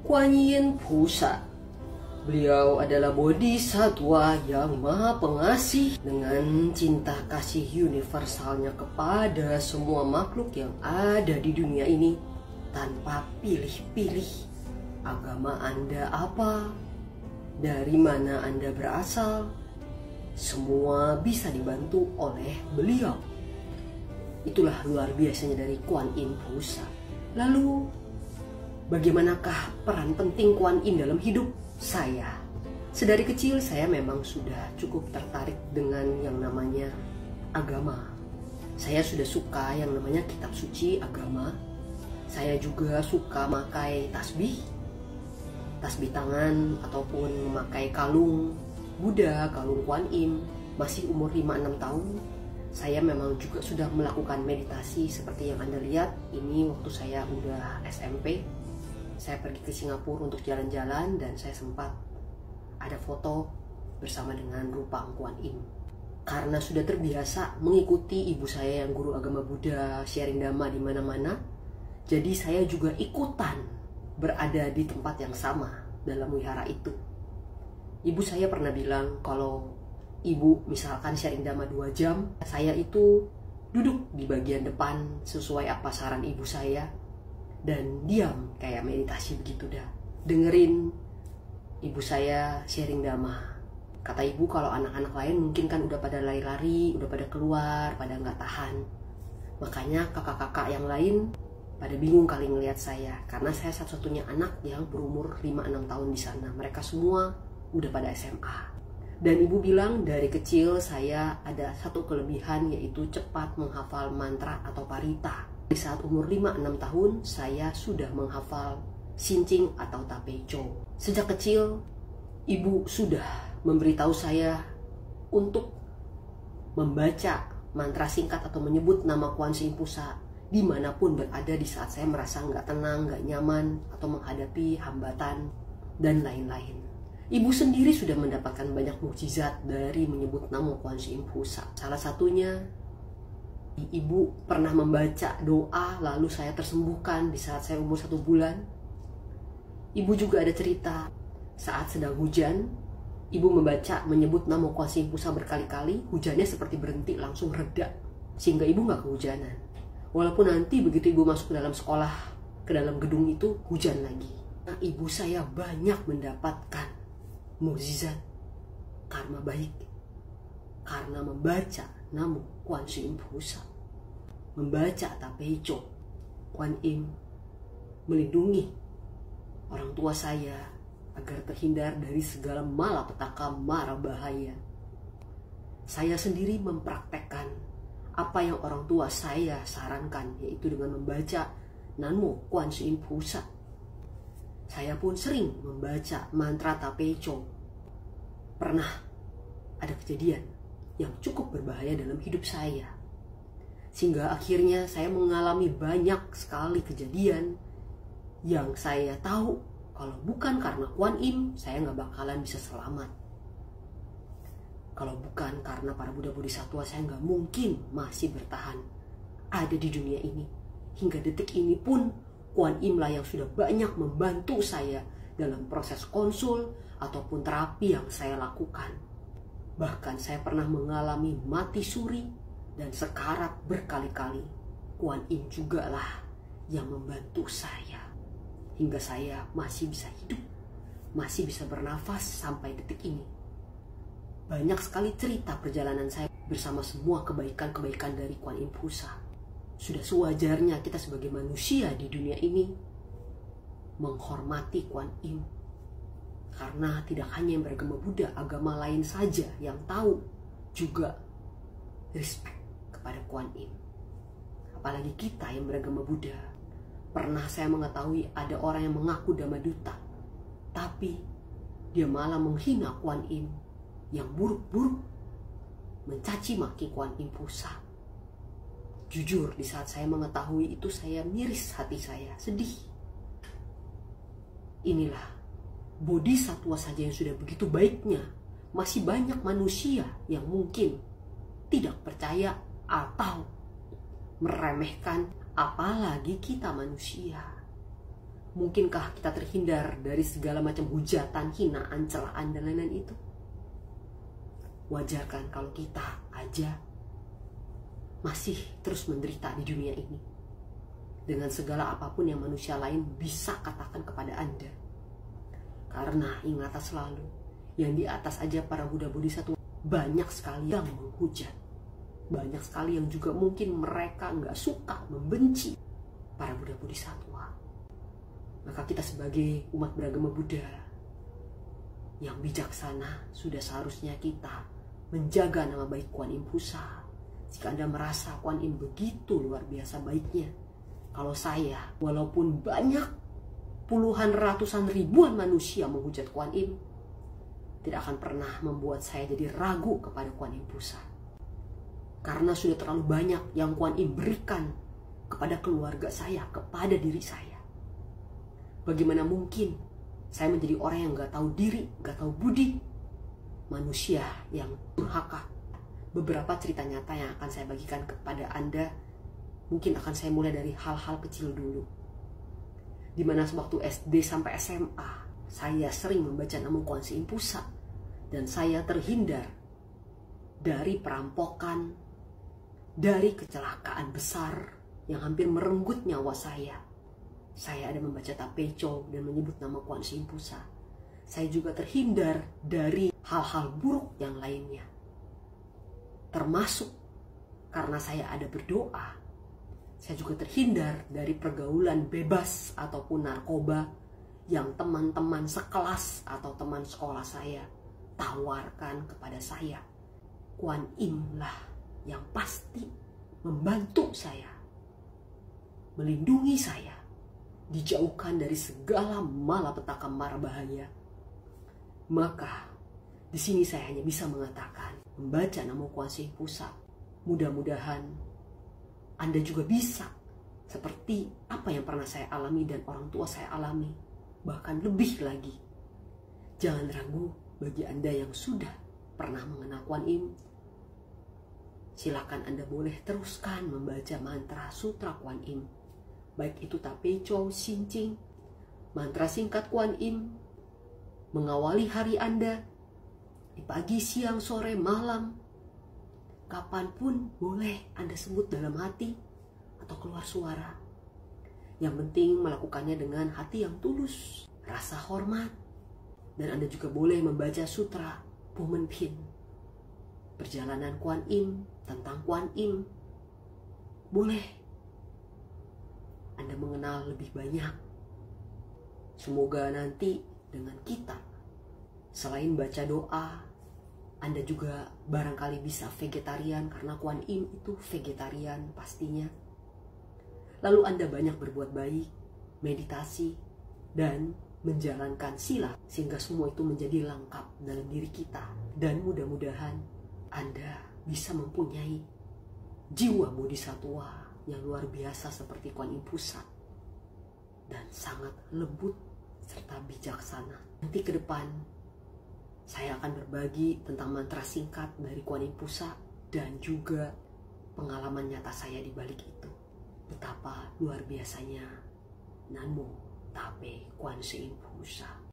Kuan Yin Pusa. Beliau adalah bodhisatwa yang maha pengasih dengan cinta kasih universalnya kepada semua makhluk yang ada di dunia ini tanpa pilih-pilih agama Anda apa, dari mana Anda berasal, semua bisa dibantu oleh beliau. Itulah luar biasanya dari Kuan Yin Pusa. Lalu, bagaimanakah peran penting Kuan Yin dalam hidup saya? Sedari kecil saya memang sudah cukup tertarik dengan yang namanya agama. Saya sudah suka yang namanya kitab suci agama. Saya juga suka memakai tasbih tangan ataupun memakai kalung Buddha, kalung Kuan Yin. Masih umur 5-6 tahun, saya memang juga sudah melakukan meditasi seperti yang Anda lihat. Ini waktu saya udah SMP. Saya pergi ke Singapura untuk jalan-jalan dan saya sempat ada foto bersama dengan rupa Kuan Yin. Karena sudah terbiasa mengikuti ibu saya yang guru agama Buddha, sharing dhamma di mana-mana, jadi saya juga ikutan berada di tempat yang sama dalam wihara itu. Ibu saya pernah bilang kalau ibu misalkan sharing dhamma 2 jam, saya itu duduk di bagian depan sesuai apa saran ibu saya dan diam kayak meditasi begitu dah. Dengerin ibu saya sharing dhamma. Kata ibu kalau anak-anak lain mungkin kan udah pada lari-lari, udah pada keluar, pada nggak tahan. Makanya kakak-kakak yang lain pada bingung kali ngelihat saya karena saya satu-satunya anak yang berumur 5-6 tahun di sana. Mereka semua udah pada SMA. Dan ibu bilang dari kecil saya ada satu kelebihan, yaitu cepat menghafal mantra atau parita. Di saat umur 5-6 tahun saya sudah menghafal Sincing atau Tapecho. Sejak kecil ibu sudah memberitahu saya untuk membaca mantra singkat atau menyebut nama Kuan Yin Pusa dimanapun berada di saat saya merasa nggak tenang, nggak nyaman, atau menghadapi hambatan dan lain-lain. Ibu sendiri sudah mendapatkan banyak mukjizat dari menyebut nama Kuan Yin Pusa. Salah satunya, ibu pernah membaca doa lalu saya tersembuhkan di saat saya umur 1 bulan. Ibu juga ada cerita saat sedang hujan, ibu membaca menyebut nama Kuan Yin Pusa berkali-kali, hujannya seperti berhenti langsung reda, sehingga ibu nggak kehujanan. Walaupun nanti begitu ibu masuk ke dalam sekolah, ke dalam gedung itu hujan lagi. Nah, ibu saya banyak mendapatkan mukjizat karma baik karena membaca nama Kuan Yin Pusa, membaca Tapecho. Kuan Yin melindungi orang tua saya agar terhindar dari segala malapetaka mara bahaya. Saya sendiri mempraktekkan apa yang orang tua saya sarankan, yaitu dengan membaca Namo Kuan Yin Pusa. Saya pun sering membaca mantra Tapecho. Pernah ada kejadian yang cukup berbahaya dalam hidup saya, sehingga akhirnya saya mengalami banyak sekali kejadian yang saya tahu kalau bukan karena Kuan Yin, saya nggak bakalan bisa selamat. Kalau bukan karena para Buddha Bodhisatwa, saya nggak mungkin masih bertahan ada di dunia ini. Hingga detik ini pun Kuan Yin lah yang sudah banyak membantu saya dalam proses konsul ataupun terapi yang saya lakukan. Bahkan saya pernah mengalami mati suri dan sekarat berkali-kali. Kuan Yin juga lah yang membantu saya hingga saya masih bisa hidup, masih bisa bernafas sampai detik ini. Banyak sekali cerita perjalanan saya bersama semua kebaikan-kebaikan dari Kuan Yin Pusa. Sudah sewajarnya kita sebagai manusia di dunia ini menghormati Kuan Yin. Karena tidak hanya yang beragama Buddha, agama lain saja yang tahu juga respect kepada Kuan Yin. Apalagi kita yang beragama Buddha. Pernah saya mengetahui ada orang yang mengaku Dhammaduta, tapi dia malah menghina Kuan Yin yang buruk-buruk, mencaci maki Kuan Yin Pusa. Jujur, di saat saya mengetahui itu saya miris hati saya, sedih. Inilah bodhisatwa saja yang sudah begitu baiknya, masih banyak manusia yang mungkin tidak percaya atau meremehkan, apalagi kita manusia. Mungkinkah kita terhindar dari segala macam hujatan, hinaan, celaan, dan lain-lain itu? Wajar kan kalau kita aja masih terus menderita di dunia ini dengan segala apapun yang manusia lain bisa katakan kepada Anda. Karena ingatlah selalu, yang di atas aja para Buddha Bodhisattva banyak sekali yang menghujat. Banyak sekali yang juga mungkin mereka nggak suka, membenci para Buddha Bodhisattva. Maka kita sebagai umat beragama Buddha yang bijaksana, sudah seharusnya kita menjaga nama baik Kuan Im Pusa. Jika Anda merasa Kuan Im begitu luar biasa baiknya, kalau saya, walaupun banyak puluhan, ratusan, ribuan manusia menghujat Kuan Im, tidak akan pernah membuat saya jadi ragu kepada Kuan Im Pusa. Karena sudah terlalu banyak yang Kuan Im berikan kepada keluarga saya, kepada diri saya. Bagaimana mungkin saya menjadi orang yang gak tahu diri, gak tahu budi, manusia yang durhaka. Beberapa cerita nyata yang akan saya bagikan kepada Anda, mungkin akan saya mulai dari hal-hal kecil dulu. Dimana sewaktu SD sampai SMA, saya sering membaca Namo Kuan Im Pusa, dan saya terhindar dari perampokan, dari kecelakaan besar yang hampir merenggut nyawa saya. Saya ada membaca Tapecho dan menyebut nama Kuan Im Pusa. Saya juga terhindar dari hal-hal buruk yang lainnya. Termasuk karena saya ada berdoa, saya juga terhindar dari pergaulan bebas ataupun narkoba yang teman-teman sekelas atau teman sekolah saya tawarkan kepada saya. Kuan Im lah yang pasti membantu saya, melindungi saya, dijauhkan dari segala malapetaka mara bahaya. Maka di sini saya hanya bisa mengatakan, membaca Namo Kuan Im Pusa, mudah-mudahan Anda juga bisa seperti apa yang pernah saya alami dan orang tua saya alami, bahkan lebih lagi. Jangan ragu bagi Anda yang sudah pernah mengenal Kuan Im, silakan Anda boleh teruskan membaca mantra sutra Kuan Im. Baik itu Tapecho, Xinjing, mantra singkat Kuan Im, mengawali hari Anda, di pagi, siang, sore, malam, kapanpun boleh Anda sebut dalam hati atau keluar suara. Yang penting melakukannya dengan hati yang tulus, rasa hormat. Dan Anda juga boleh membaca sutra Pu Men Pin, perjalanan Kuan Im, tentang Kuan Im. Boleh Anda mengenal lebih banyak. Semoga nanti dengan kita, selain baca doa, Anda juga barangkali bisa vegetarian, karena Kuan Im itu vegetarian pastinya. Lalu Anda banyak berbuat baik, meditasi, dan menjalankan sila, sehingga semua itu menjadi lengkap dalam diri kita. Dan mudah-mudahan Anda bisa mempunyai jiwa bodhisatwa yang luar biasa seperti Kuan Im Pusa, dan sangat lembut serta bijaksana. Nanti ke depan saya akan berbagi tentang mantra singkat dari Kuan Im Pusa dan juga pengalaman nyata saya di balik itu. Betapa luar biasanya Namo Tape Kuan Im Pusa.